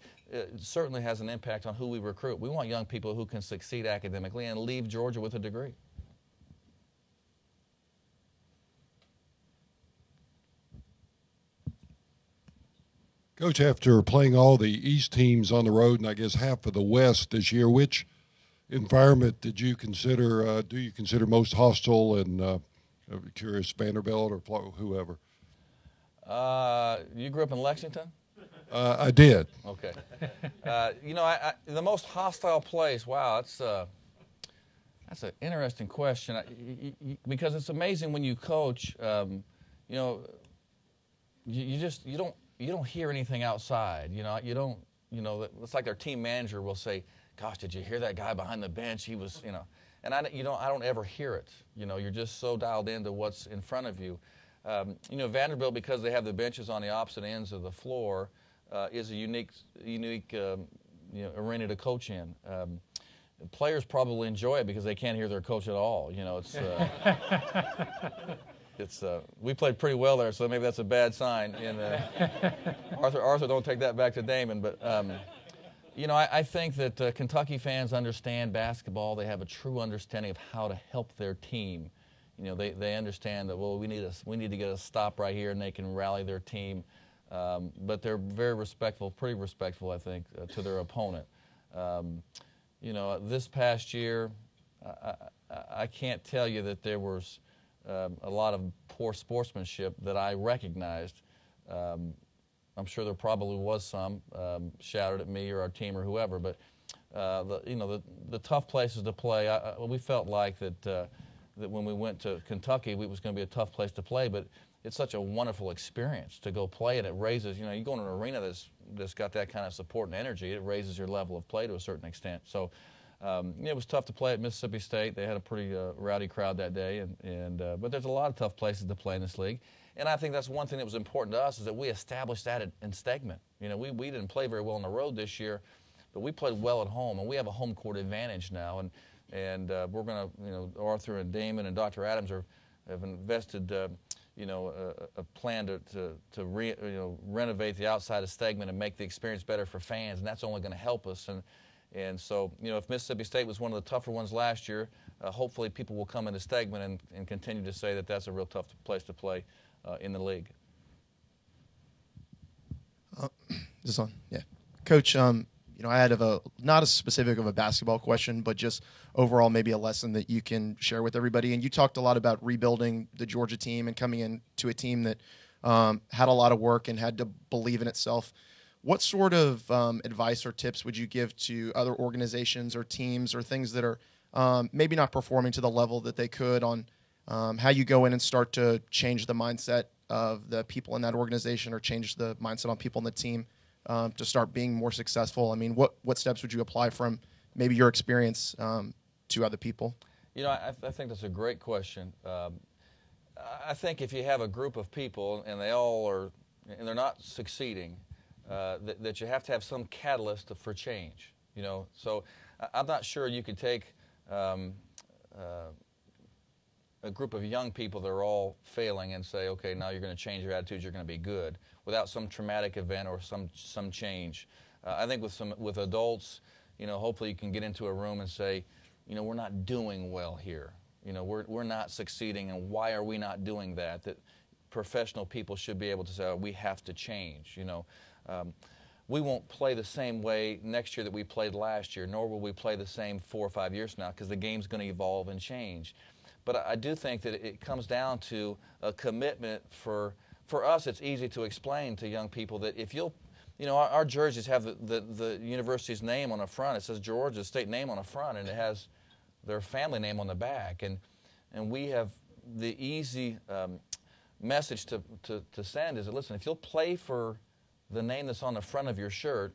Speaker 2: certainly has an impact on who we recruit. We want young people who can succeed academically and leave Georgia with a degree.
Speaker 6: Coach, after playing all the East teams on the road and I guess half of the West this year, which environment did you consider, do you consider most hostile? And I'm curious, Vanderbilt or whoever?
Speaker 2: You grew up in Lexington?
Speaker 6: I did.
Speaker 2: Okay. You know, the most hostile place, wow, that's an interesting question. Because it's amazing when you coach, you know, you don't hear anything outside. You don't, it's like their team manager will say, gosh, did you hear that guy behind the bench? He was, and I don't ever hear it. You're just so dialed into what's in front of you. Vanderbilt, because they have the benches on the opposite ends of the floor, is a unique arena to coach in. Players probably enjoy it because they can't hear their coach at all. We played pretty well there, so maybe that's a bad sign. Arthur, don't take that back to Damon, but I think that Kentucky fans understand basketball. They have a true understanding of how to help their team. They understand that, well, we need to get a stop right here, and they can rally their team. But they're very respectful, pretty respectful, I think, to their opponent. This past year, I can't tell you that there was a lot of poor sportsmanship that I recognized. I'm sure there probably was some shouted at me or our team or whoever, but the tough places to play, we felt like that when we went to Kentucky, it was going to be a tough place to play, but it's such a wonderful experience to go play, and it raises, you go in an arena that's got that kind of support and energy, it raises your level of play to a certain extent. So it was tough to play at Mississippi State. They had a pretty rowdy crowd that day, but there's a lot of tough places to play in this league. And I think that's one thing that was important to us is that we established that in Stegman. We didn't play very well on the road this year, but we played well at home, and we have a home court advantage now. And we're going to, Arthur and Damon and Dr. Adams have invested, a plan to renovate the outside of Stegman and make the experience better for fans, and that's only going to help us. And so, if Mississippi State was one of the tougher ones last year, hopefully people will come into Stegman and continue to say that that's a real tough place to play in the league.
Speaker 7: This on? Yeah. Coach, I had not as specific of a basketball question, but just overall maybe a lesson that you can share with everybody. And you talked a lot about rebuilding the Georgia team and coming into a team that had a lot of work and had to believe in itself. What sort of advice or tips would you give to other organizations or teams or things that are maybe not performing to the level that they could on how you go in and start to change the mindset of the people in that organization or change the mindset on people in the team to start being more successful? I mean, what steps would you apply from maybe your experience to other people?
Speaker 2: I think that's a great question. I think if you have a group of people and they're not succeeding, that you have to have some catalyst for change. So I'm not sure you could take a group of young people that are all failing and say, okay, now you're going to change your attitudes, you're going to be good, without some traumatic event or some change. I think with adults, hopefully you can get into a room and say, we're not doing well here. We're not succeeding, and why are we not doing that? That professional people should be able to say, oh, we have to change. We won't play the same way next year that we played last year, nor will we play the same 4 or 5 years from now, because the game's going to evolve and change. But I do think that it comes down to a commitment for us. It's easy to explain to young people that if you'll, our jerseys have the university's name on the front. It says Georgia State name on the front, and it has their family name on the back. And we have the easy message to send is that, listen, if you'll play for the name that's on the front of your shirt,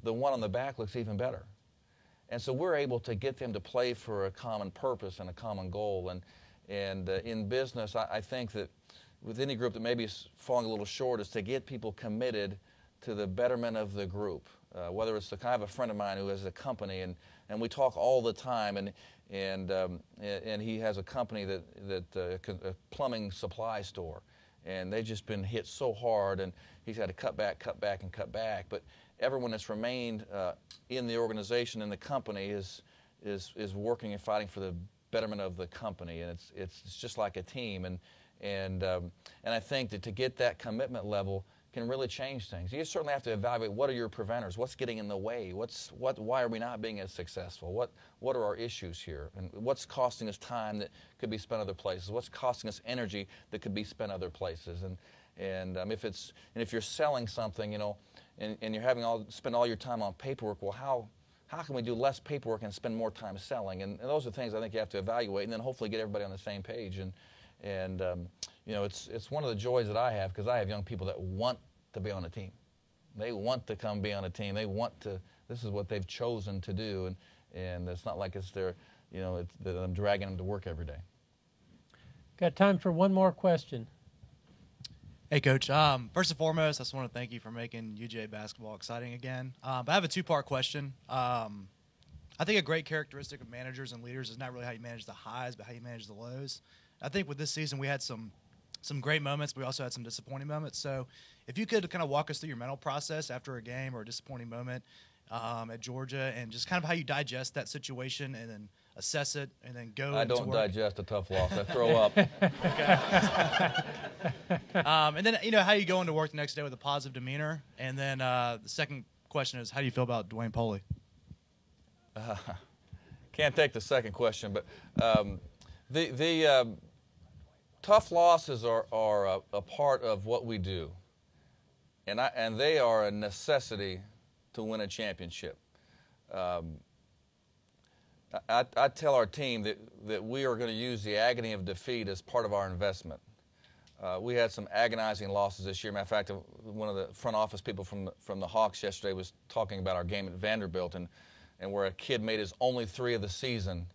Speaker 2: the one on the back looks even better. And so we're able to get them to play for a common purpose and a common goal. And in business, I think that with any group that maybe is falling a little short is to get people committed to the betterment of the group. Whether it's I have a friend of mine who has a company, and we talk all the time, and he has a company a plumbing supply store, and they've just been hit so hard, and he's had to cut back. But everyone that's remained in the organization, in the company, is working and fighting for the betterment of the company, and it's just like a team. And I think that to get that commitment level, can really change things. You certainly have to evaluate what are your preventers, what's getting in the way, why are we not being as successful, what are our issues here, and what's costing us time that could be spent other places, what's costing us energy that could be spent other places, and if you're selling something, and you're having spend all your time on paperwork, well, how can we do less paperwork and spend more time selling? And those are things I think you have to evaluate, and then hopefully get everybody on the same page. It's one of the joys that I have, because I have young people that want to be on a team. They want to come be on a team. They want to. This is what they've chosen to do, and it's not like it's that I'm dragging them to work every day.
Speaker 1: Got time for one more question.
Speaker 8: Hey, Coach. First and foremost, I just want to thank you for making UJ basketball exciting again. But I have a two-part question. I think a great characteristic of managers and leaders is not really how you manage the highs, but how you manage the lows. I think with this season we had some great moments, but we also had some disappointing moments. So if you could kind of walk us through your mental process after a game or a disappointing moment at Georgia, and just kind of how you digest that situation and then assess it and then go
Speaker 2: I
Speaker 8: into
Speaker 2: don't
Speaker 8: work.
Speaker 2: digest a tough loss. I throw up.
Speaker 8: And then, how you go into work the next day with a positive demeanor. And then the second question is, how do you feel about Dwayne Poley?
Speaker 2: Can't take the second question, but the tough losses are a part of what we do, and they are a necessity to win a championship. I tell our team that we are going to use the agony of defeat as part of our investment. We had some agonizing losses this year. Matter of fact, one of the front office people from the Hawks yesterday was talking about our game at Vanderbilt, and where a kid made his only three of the season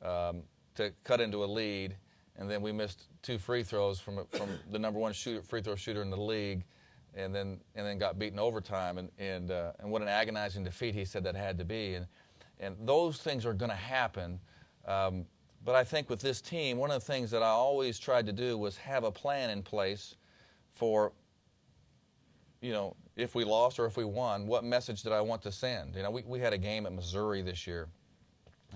Speaker 2: to cut into a lead, and then we missed 2 free throws from the number one free throw shooter in the league, and then got beaten overtime, and what an agonizing defeat he said that had to be, and those things are going to happen. But I think with this team, one of the things that I always tried to do was have a plan in place for, if we lost or if we won, what message did I want to send? We had a game at Missouri this year,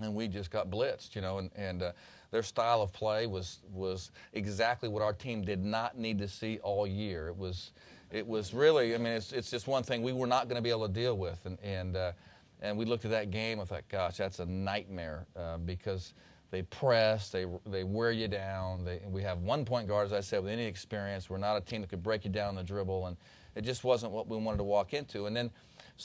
Speaker 2: and we just got blitzed, and their style of play was exactly what our team did not need to see all year. It was really, it's just one thing we were not going to be able to deal with, and we looked at that game and thought, gosh, that's a nightmare, because they press, they wear you down. We have 1-point guards, as I said, with any experience. We're not a team that could break you down the dribble, and it just wasn't what we wanted to walk into. And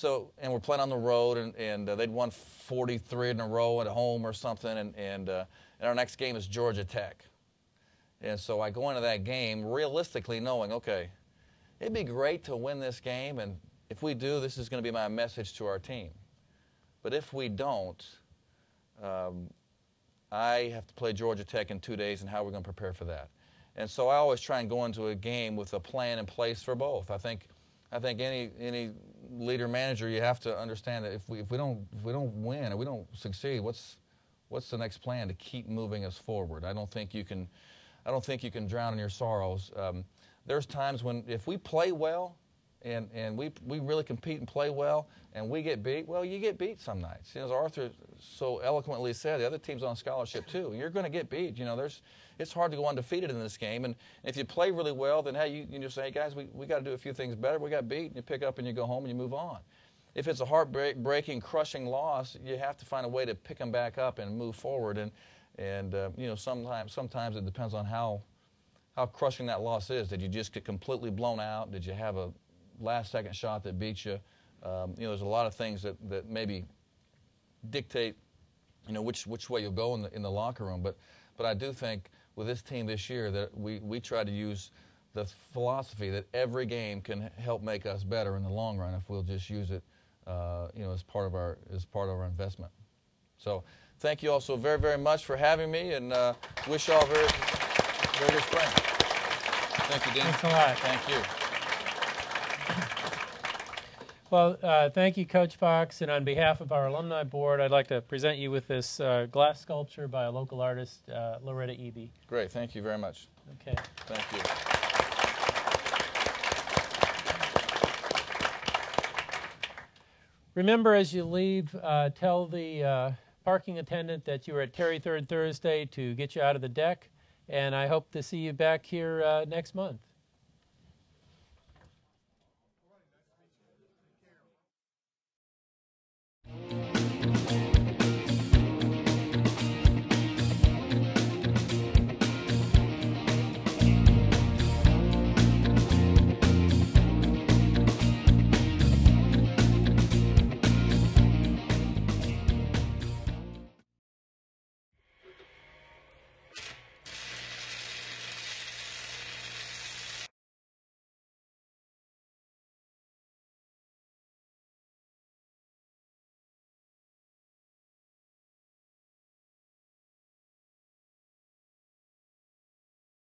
Speaker 2: we're playing on the road, and they'd won 43 in a row at home or something, and our next game is Georgia Tech. And so I go into that game realistically knowing, okay, it'd be great to win this game, and if we do, this is going to be my message to our team. But if we don't, I have to play Georgia Tech in 2 days, and how are we going to prepare for that? And so I always try and go into a game with a plan in place for both. I think any leader manager, you have to understand that if we don't win or we don't succeed, what's the next plan to keep moving us forward? I don't think you can drown in your sorrows. There's times when if we play well and we really compete and play well and we get beat, well, you get beat some nights. As Arthur so eloquently said, the other team's on scholarship too. You're going to get beat. It's hard to go undefeated in this game. And if you play really well, then hey, you just say, hey guys, we got to do a few things better. We got beat, and you pick up and you go home and you move on. If it's a heartbreaking, crushing loss, you have to find a way to pick them back up and move forward. And sometimes it depends on how crushing that loss is. Did you just get completely blown out? Did you have a last-second shot that beat you? There's a lot of things that maybe dictate, which way you'll go in the locker room. But I do think with this team this year that we try to use the philosophy that every game can help make us better in the long run if we'll just use it, as part of our investment. So thank you all so very, very much for having me, and wish you all very, very good spring. Thank you, Dean.
Speaker 1: Thanks a lot.
Speaker 2: Thank you.
Speaker 1: Well, thank you, Coach Fox. And on behalf of our alumni board, I'd like to present you with this glass sculpture by a local artist, Loretta Eby.
Speaker 2: Great. Thank you very much.
Speaker 1: Okay.
Speaker 2: Thank you.
Speaker 1: Remember, as you leave, tell the parking attendant that you were at Terry Third Thursday to get you out of the deck. And I hope to see you back here next month.